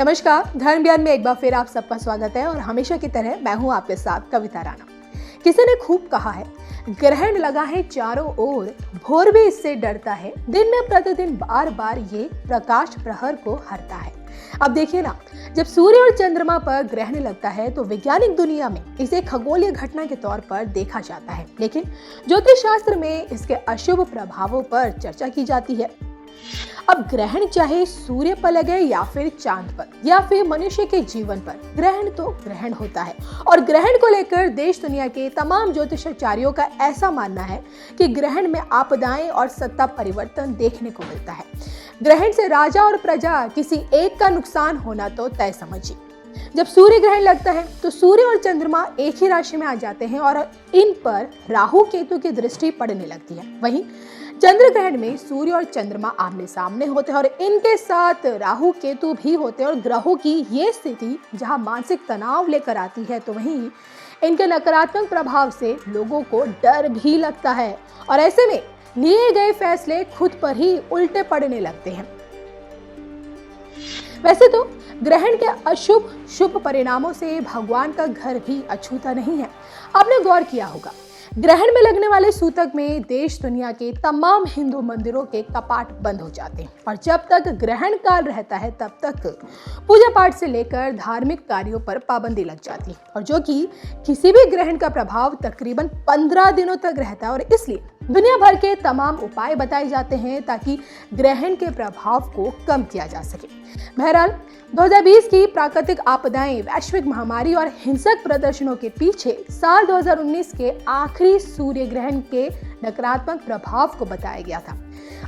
नमस्कार, धर्म ज्ञान में एक बार फिर आप सबका स्वागत है और हमेशा की तरह मैं हूं आपके साथ कविता राणा। किसी ने खूब कहा है, ग्रहण लगा है चारों ओर, भोर भी इससे डरता है, दिन में प्रतिदिन बार बार ये प्रकाश प्रहर को हरता है। अब देखिए ना, जब सूर्य और चंद्रमा पर ग्रहण लगता है तो वैज्ञानिक दुनिया में इसे खगोलीय घटना के तौर पर देखा जाता है, लेकिन ज्योतिष शास्त्र में इसके अशुभ प्रभावों पर चर्चा की जाती है। अब ग्रहण चाहे सूर्य पर लगे या फिर चांद पर या फिर मनुष्य के जीवन पर, ग्रहण तो ग्रहण होता है और ग्रहण को लेकर देश दुनिया के तमाम ज्योतिषाचार्यों का ऐसा मानना है कि ग्रहण में आपदाएं और सत्ता परिवर्तन देखने को मिलता है। ग्रहण से राजा और प्रजा किसी एक का नुकसान होना तो तय समझिए। जब सूर्य ग्रहण लगता है तो सूर्य और चंद्रमा एक ही राशि में आ जाते हैं और इन पर राहु केतु की दृष्टि पड़ने लगती है। वहीं चंद्र ग्रहण में सूर्य और चंद्रमा आमने सामने होते हैं और इनके साथ राहु केतु भी होते हैं और ग्रहों की ये स्थिति जहां मानसिक तनाव लेकर आती है, तो वहीं इनके नकारात्मक प्रभाव से लोगों को डर भी लगता है और ऐसे में लिए गए फैसले खुद पर ही उल्टे पड़ने लगते हैं। वैसे तो ग्रहण के अशुभ शुभ परिणामों से भगवान का घर भी अछूता नहीं है। आपने गौर किया होगा, ग्रहण में लगने वाले सूतक में देश दुनिया के तमाम हिंदू मंदिरों के कपाट बंद हो जाते हैं और जब तक ग्रहण काल रहता है तब तक पूजा पाठ से लेकर धार्मिक कार्यों पर पाबंदी लग जाती है, और जो कि किसी भी ग्रहण का प्रभाव तकरीबन 15 दिनों तक रहता है और इसलिए दुनिया भर के तमाम उपाय बताए जाते हैं ताकि ग्रहण के प्रभाव को कम किया जा सके। बहरहाल 2020 की प्राकृतिक आपदाएं, वैश्विक महामारी और हिंसक प्रदर्शनों के पीछे साल 2019 के आखिरी सूर्य ग्रहण के नकारात्मक प्रभाव को बताया गया था।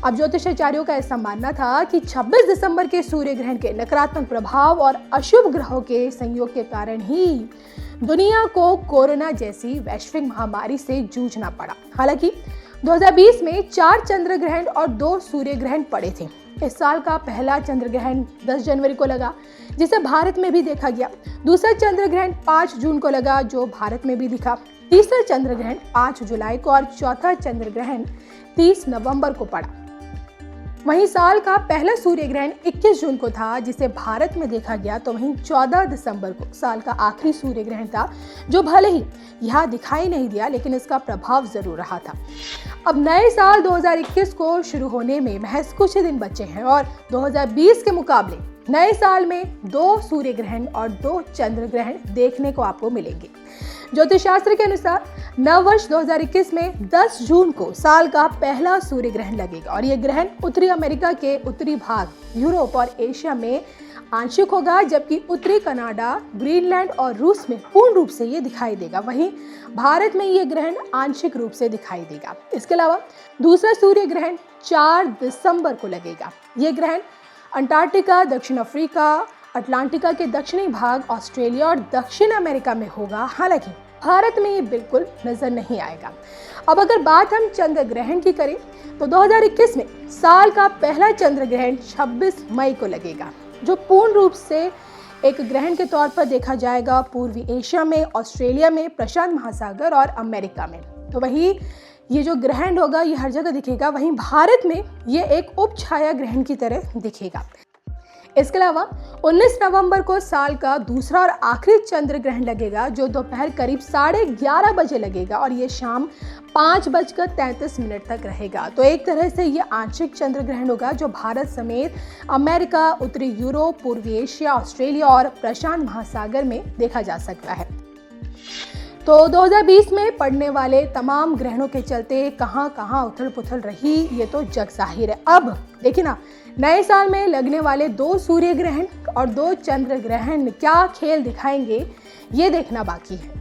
अब ज्योतिषाचार्यों का ऐसा मानना था कि 26 दिसंबर के सूर्य ग्रहण के नकारात्मक प्रभाव और अशुभ ग्रहों के संयोग के कारण ही दुनिया को कोरोना जैसी वैश्विक महामारी से जूझना पड़ा। हालांकि 2020 में 4 चंद्र ग्रहण और 2 सूर्य ग्रहण पड़े थे। इस साल का पहला चंद्र ग्रहण 10 जनवरी को लगा, जिसे भारत में भी देखा गया। दूसरा चंद्र ग्रहण 5 जून को लगा, जो भारत में भी दिखा। तीसरा चंद्र ग्रहण 5 जुलाई को और चौथा चंद्र ग्रहण 30 नवंबर को पड़ा। वहीं साल का पहला सूर्य ग्रहण 21 जून को था, जिसे भारत में देखा गया। तो वहीं 14 दिसंबर को साल का आखिरी सूर्य ग्रहण था, जो भले ही यहाँ दिखाई नहीं दिया लेकिन इसका प्रभाव जरूर रहा था। अब नए साल 2021 को शुरू होने में महज कुछ दिन बचे हैं और 2020 के मुकाबले नए साल में 2 सूर्य ग्रहण और 2 चंद्र ग्रहण देखने को आपको मिलेंगे। ज्योतिष शास्त्र के अनुसार नव वर्ष 2021 में 10 जून को साल का पहला सूर्य ग्रहण लगेगा और यह ग्रहण उत्तरी अमेरिका के उत्तरी भाग, यूरोप और एशिया में आंशिक होगा, जबकि उत्तरी कनाडा, ग्रीनलैंड और रूस में पूर्ण रूप से ये दिखाई देगा। वहीं भारत में ये ग्रहण आंशिक रूप से दिखाई देगा। इसके अलावा दूसरा सूर्य ग्रहण 4 दिसंबर को लगेगा। ये ग्रहण अंटार्कटिका, दक्षिण अफ्रीका, अटलांटिका के दक्षिणी भाग, ऑस्ट्रेलिया और दक्षिण अमेरिका में होगा। हालांकि भारत में ये बिल्कुल नजर नहीं आएगा। अब अगर बात हम चंद्र ग्रहण की करें तो 2021 में साल का पहला चंद्र ग्रहण 26 मई को लगेगा, जो पूर्ण रूप से एक ग्रहण के तौर पर देखा जाएगा पूर्वी एशिया में, ऑस्ट्रेलिया में, प्रशांत महासागर और अमेरिका में। तो वही ये जो ग्रहण होगा ये हर जगह दिखेगा। वहीं भारत में ये एक उपछाया ग्रहण की तरह दिखेगा। इसके अलावा 19 नवंबर को साल का दूसरा और आखिरी चंद्र ग्रहण लगेगा, जो दोपहर करीब 11:30 बजे लगेगा और ये शाम 5:33 तक रहेगा। तो एक तरह से ये आंशिक चंद्र ग्रहण होगा, जो भारत समेत अमेरिका, उत्तरी यूरोप, पूर्वी एशिया, ऑस्ट्रेलिया और प्रशांत महासागर में देखा जा सकता है। तो 2020 में पड़ने वाले तमाम ग्रहणों के चलते कहां कहां उथल पुथल रही, ये तो जग जाहिर है। अब देखिए ना, नए साल में लगने वाले 2 सूर्य ग्रहण और 2 चंद्र ग्रहण क्या खेल दिखाएंगे, ये देखना बाकी है।